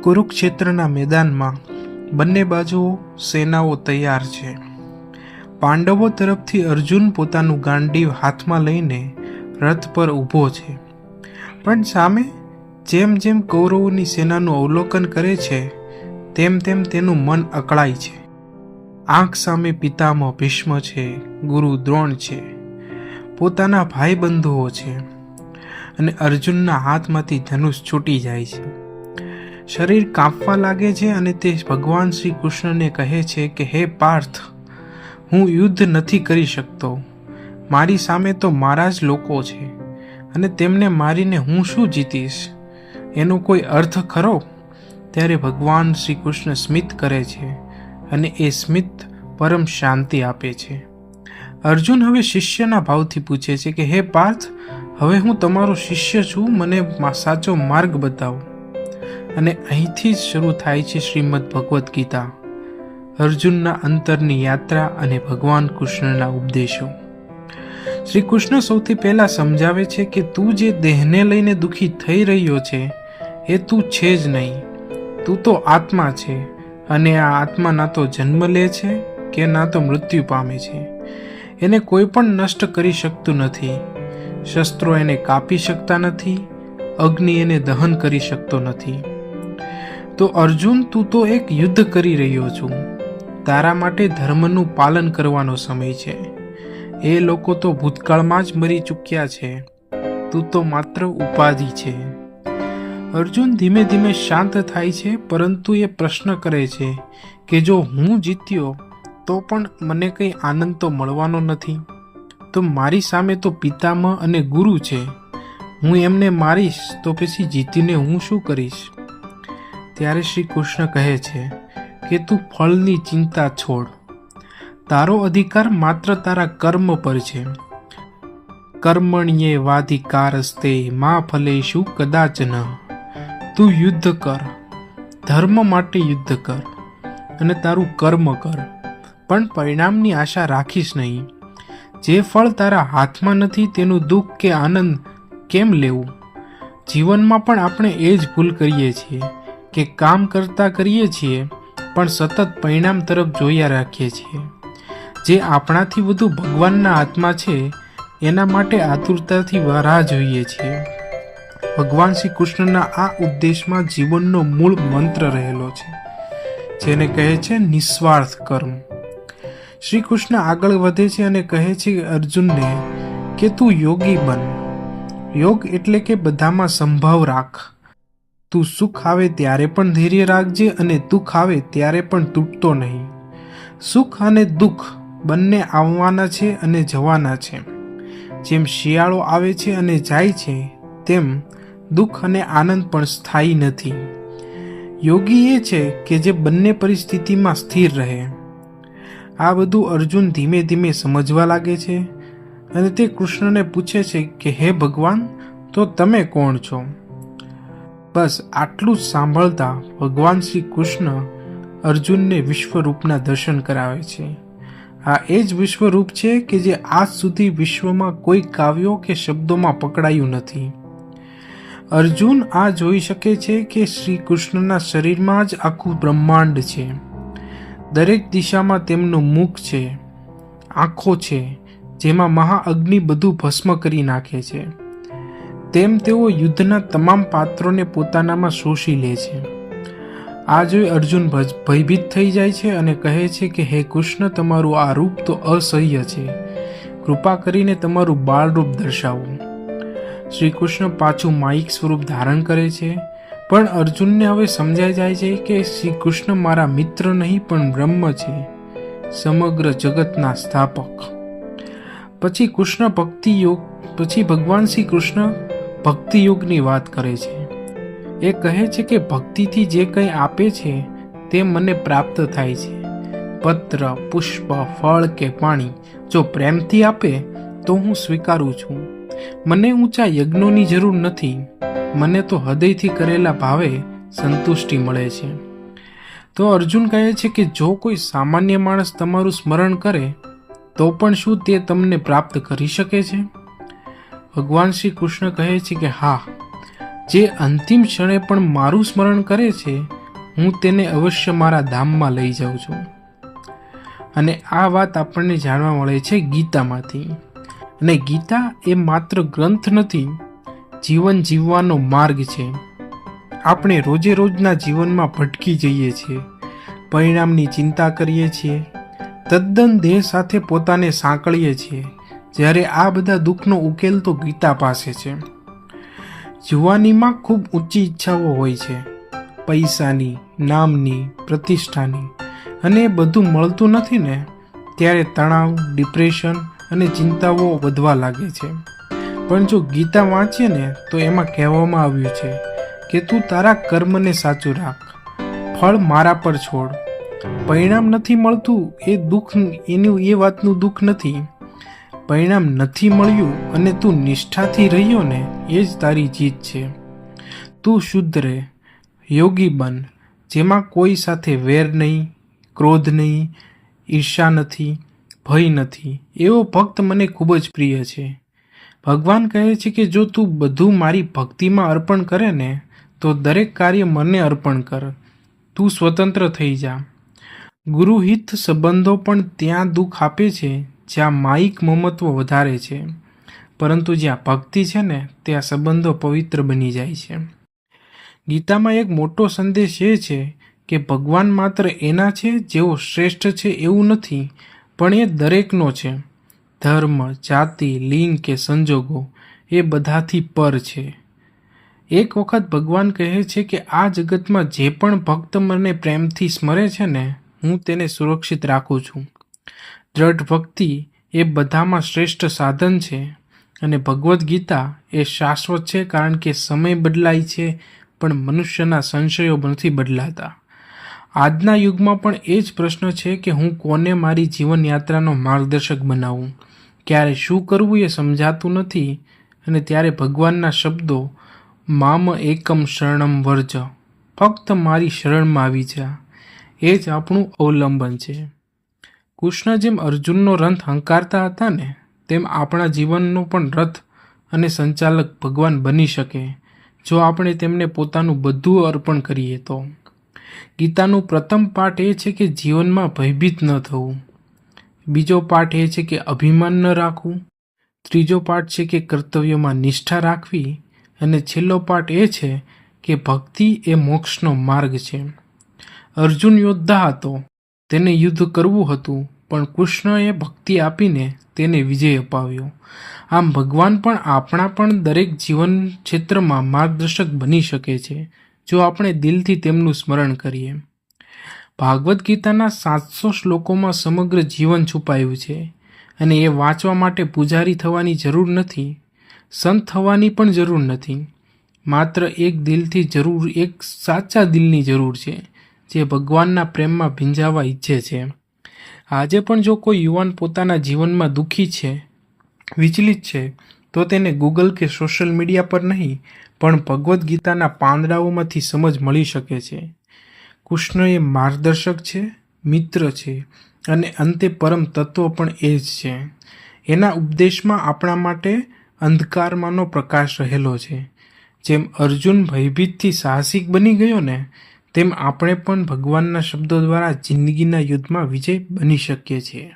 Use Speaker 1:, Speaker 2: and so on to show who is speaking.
Speaker 1: કુરુક્ષેત્રના મેદાનમાં બંને બાજુઓ સેનાઓ તૈયાર છે. પાંડવો તરફથી અર્જુન પોતાનું ગાંડીવ હાથમાં લઈને રથ પર ઊભો છે, પણ સામે જેમ જેમ કૌરવોની સેનાનું અવલોકન કરે છે તેમ તેમ તેનું મન અકળાય છે. આંખ સામે પિતામહ ભીષ્મ છે, ગુરુ દ્રોણ છે, પોતાના ભાઈબંધુઓ છે, અને અર્જુનના હાથમાંથી ધનુષ છૂટી જાય છે. શરીર કાંપવા લાગે છે અને તે ભગવાન શ્રી કૃષ્ણને કહે છે કે હે પાર્થ, હું યુદ્ધ નથી કરી શકતો. મારી સામે તો મારા જ લોકો છે અને તેમને મારીને હું શું જીતીશ? એનો કોઈ અર્થ ખરો? ત્યારે ભગવાન શ્રી કૃષ્ણ સ્મિત કરે છે અને એ સ્મિત પરમ શાંતિ આપે છે. અર્જુન હવે શિષ્યના ભાવથી પૂછે છે કે હે પાર્થ, હવે હું તમારો શિષ્ય છું, મને સાચો માર્ગ બતાવો. અને અહીંથી જ શરૂ થાય છે શ્રીમદ ભગવદ્ ગીતા, અર્જુનના અંતરની યાત્રા અને ભગવાન કૃષ્ણના ઉપદેશો. શ્રી કૃષ્ણ સૌથી પહેલા સમજાવે છે કે તું જે દેહને લઈને દુઃખી થઈ રહ્યો છે એ તું છે જ નહીં. તું તો આત્મા છે અને આ આત્મા ના તો જન્મ લે છે કે ના તો મૃત્યુ પામે છે. એને કોઈ પણ નષ્ટ કરી શકતું નથી. શસ્ત્રો એને કાપી શકતા નથી, અગ્નિ એને દહન કરી શકતો નથી. તો અર્જુન, તું તો એક યુદ્ધ કરી રહ્યો છું. તારા માટે ધર્મનું પાલન કરવાનો સમય છે. એ લોકો તો ભૂતકાળમાં જ મરી ચૂક્યા છે. તું તો માત્ર ઉપાધિ છે. અર્જુન ધીમે ધીમે શાંત થાય છે, પરંતુ એ પ્રશ્ન કરે છે કે જો હું જીત્યો તો પણ મને કંઈ આનંદ તો મળવાનો નથી. તો મારી સામે તો પિતામહ અને ગુરુ છે. હું એમને મારીશ તો પછી જીતીને હું શું કરીશ? ત્યારે શ્રી કૃષ્ણ કહે છે કે તું ફળની ચિંતા છોડ. તારો અધિકાર માત્ર તારા કર્મ પર છે. કર્મણ્યે વાધિકારસ્તે મા ફલેષુ કદાચન. તું યુદ્ધ કર, ધર્મ માટે યુદ્ધ કર અને તારું કર્મ કર, પણ પરિણામની આશા રાખીશ નહીં. જે ફળ તારા હાથમાં નથી તેનું દુઃખ કે આનંદ કેમ લેવું? જીવનમાં પણ આપણે એ જ ભૂલ કરીએ છીએ કે કામ કરતા કરીએ છીએ પણ સતત પરિણામ તરફ જોયા રાખીએ છીએ. જે આપણાથી વધુ ભગવાનના હાથમાં છે એના માટે આતુરતાથી રાહ જોઈએ છીએ. ભગવાન શ્રી કૃષ્ણના આ ઉદ્દેશમાં જીવનનો મૂળ મંત્ર રહેલો છે, જેને કહે છે નિસ્વાર્થ કર્મ. શ્રી કૃષ્ણ આગળ વધે છે અને કહે છે અર્જુનને કે તું યોગી બન. યોગ એટલે કે બધામાં સંભાવ રાખ. તું સુખ આવે ત્યારે પણ ધૈર્ય રાખજે અને દુઃખ આવે ત્યારે પણ તૂટતો નહીં. સુખ અને દુઃખ બંને આવવાના છે અને જવાના છે. જેમ શિયાળો આવે છે અને જાય છે તેમ દુઃખ અને આનંદ પણ સ્થાયી નથી. યોગી એ છે કે જે બંને પરિસ્થિતિમાં સ્થિર રહે. આ બધું અર્જુન ધીમે ધીમે સમજવા લાગે છે અને તે કૃષ્ણને પૂછે છે કે હે ભગવાન, તો તમે કોણ છો? બસ આટલું જ સાંભળતા ભગવાન શ્રી કૃષ્ણ અર્જુનને વિશ્વરૂપના દર્શન કરાવે છે. આ એ જ વિશ્વરૂપ છે કે જે આજ સુધી વિશ્વમાં કોઈ કાવ્યો કે શબ્દોમાં પકડાયું નથી. અર્જુન આ જોઈ શકે છે કે શ્રી કૃષ્ણના શરીરમાં જ આખું બ્રહ્માંડ છે. દરેક દિશામાં તેમનું મુખ છે, આંખો છે, જેમાં મહાઅગ્નિ બધું ભસ્મ કરી નાખે છે. તેમ તેઓ યુદ્ધના તમામ પાત્રોને પોતાનામાં શોષી લે છે. આ જોઈ અર્જુન ભયભીત થઈ જાય છે અને કહે છે કે હે કૃષ્ણ, તમારું આ રૂપ તો અસહ્ય છે. કૃપા કરીને તમારું બાળ રૂપ દર્શાવો. શ્રી કૃષ્ણ પાછું માયિક સ્વરૂપ ધારણ કરે છે, પણ અર્જુનને હવે સમજાઈ જાય છે કે શ્રી કૃષ્ણ મારા મિત્ર નહીં પણ બ્રહ્મ છે, સમગ્ર જગતના સ્થાપક. પછી ભગવાન શ્રી કૃષ્ણ ભક્તિ યોગની વાત કરે છે. એ કહે છે કે ભક્તિથી જે કંઈ આપે છે તે મને પ્રાપ્ત થાય છે. પત્ર, પુષ્પ, ફળ કે પાણી જો પ્રેમથી આપે તો હું સ્વીકારું છું. મને ઊંચા યજ્ઞોની જરૂર નથી. મને તો હૃદયથી કરેલા ભાવે સંતુષ્ટિ મળે છે. તો અર્જુન કહે છે કે જો કોઈ સામાન્ય માણસ તમારું સ્મરણ કરે તો પણ શું તે તમને પ્રાપ્ત કરી શકે છે? ભગવાન શ્રી કૃષ્ણ કહે છે કે હા, જે અંતિમ ક્ષણે પણ મારું સ્મરણ કરે છે, હું તેને અવશ્ય મારા ધામમાં લઈ જાઉં છું. અને આ વાત આપણને જાણવા મળે છે ગીતામાંથી. અને ગીતા એ માત્ર ગ્રંથ નથી, જીવન જીવવાનો માર્ગ છે. આપણે રોજે રોજના જીવનમાં ભટકી જઈએ છીએ, પરિણામની ચિંતા કરીએ છીએ, તદ્દન દેહ સાથે પોતાને સાંકળીએ છીએ, જ્યારે આ બધા દુઃખનો ઉકેલ તો ગીતા પાસે છે. જુવાનીમાં ખૂબ ઊંચી ઈચ્છાઓ હોય છે, પૈસાની, નામની, પ્રતિષ્ઠાની, અને એ બધું મળતું નથી ને ત્યારે તણાવ, ડિપ્રેશન અને ચિંતાઓ વધવા લાગે છે. પણ જો ગીતા વાંચીએ ને તો એમાં કહેવામાં આવ્યું છે કે તું તારા કર્મને સાચું રાખ, ફળ મારા પર છોડ. પરિણામ નથી મળતું એ દુઃખ, એ વાતનું દુઃખ નથી. પરિણામ નથી મળ્યું અને તું નિષ્ઠાથી રહ્યો ને એ જ તારી જીત છે. તું શુદ્ધ રહે, યોગી બન, જેમાં કોઈ સાથે વેર નહીં, ક્રોધ નહીં, ઈર્ષા નથી, ભય નથી. એવો ભક્ત મને ખૂબ જ પ્રિય છે. ભગવાન કહે છે કે જો તું બધું મારી ભક્તિમાં અર્પણ કરે ને તો દરેક કાર્ય મને અર્પણ કર. તું સ્વતંત્ર થઈ જા. ગુરુહિત સંબંધો પણ ત્યાં દુઃખ આપે છે જ્યાં માયિક મમત્વ વધારે છે, પરંતુ જ્યાં ભક્તિ છે ને ત્યાં સંબંધો પવિત્ર બની જાય છે. ગીતામાં એક મોટો સંદેશ એ છે કે ભગવાન માત્ર એના છે જેઓ શ્રેષ્ઠ છે એવું નથી, પણ એ દરેકનો છે. ધર્મ, જાતિ, લિંગ કે સંજોગો એ બધાથી પર છે. એક વખત ભગવાન કહે છે કે આ જગતમાં જે પણ ભક્ત મને પ્રેમથી સ્મરે છે ને હું તેને સુરક્ષિત રાખું છું. દ્રઢ ભક્તિ એ બધામાં શ્રેષ્ઠ સાધન છે. અને ભગવદ્ ગીતા એ શાશ્વત છે, કારણ કે સમય બદલાય છે પણ મનુષ્યના સંશયો નથી બદલાતા. આજના યુગમાં પણ એ જ પ્રશ્ન છે કે હું કોને મારી જીવનયાત્રાનો માર્ગદર્શક બનાવું. ક્યારે શું કરવું એ સમજાતું નથી. અને ત્યારે ભગવાનના શબ્દો મામ એકમ શરણમ વર્જ, ફક્ત મારી શરણમાં આવી જા, એ જ આપણું અવલંબન છે. કૃષ્ણ જેમ અર્જુનનો રથ હંકારતા હતા ને તેમ આપણા જીવનનો પણ રથ અને સંચાલક ભગવાન બની શકે જો આપણે તેમને પોતાનું બધું અર્પણ કરીએ તો. ગીતાનું પ્રથમ પાઠ એ છે કે જીવનમાં ભયભીત ન થવું. બીજો પાઠ એ છે કે અભિમાન ન રાખવું. ત્રીજો પાઠ છે કે કર્તવ્યોમાં નિષ્ઠા રાખવી. અને છેલ્લો પાઠ એ છે કે ભક્તિ એ મોક્ષનો માર્ગ છે. અર્જુન યોદ્ધા હતો, તેને યુદ્ધ કરવું હતું, પણ કૃષ્ણએ ભક્તિ આપીને તેને વિજય અપાવ્યો. આમ ભગવાન પણ આપણા પણ દરેક જીવન ક્ષેત્રમાં માર્ગદર્શક બની શકે છે જો આપણે દિલથી તેમનું સ્મરણ કરીએ. ભાગવદ્ ગીતાના 700 શ્લોકોમાં સમગ્ર જીવન છુપાયું છે. અને એ વાંચવા માટે પૂજારી થવાની જરૂર નથી, સંત થવાની પણ જરૂર નથી. માત્ર એક દિલથી જરૂર, એક સાચા દિલની જરૂર છે જે ભગવાનના પ્રેમમાં ભીંજાવા ઈચ્છે છે. આજે પણ જો કોઈ યુવાન પોતાના જીવનમાં દુઃખી છે, વિચલિત છે, તો તેને ગૂગલ કે સોશિયલ મીડિયા પર નહીં પણ ભગવદ્ ગીતાના પાંદડાઓમાંથી સમજ મળી શકે છે. કૃષ્ણ એ માર્ગદર્શક છે, મિત્ર છે અને અંતે પરમ તત્વ પણ એ જ છે. એના ઉપદેશમાં આપણા માટે અંધકારમાંનો પ્રકાશ રહેલો છે. જેમ અર્જુન ભયભીતથી સાહસિક બની ગયો ને તેમ આપણે પણ ભગવાનના શબ્દો દ્વારા જિંદગીના યુદ્ધમાં વિજય બની શકીએ છીએ.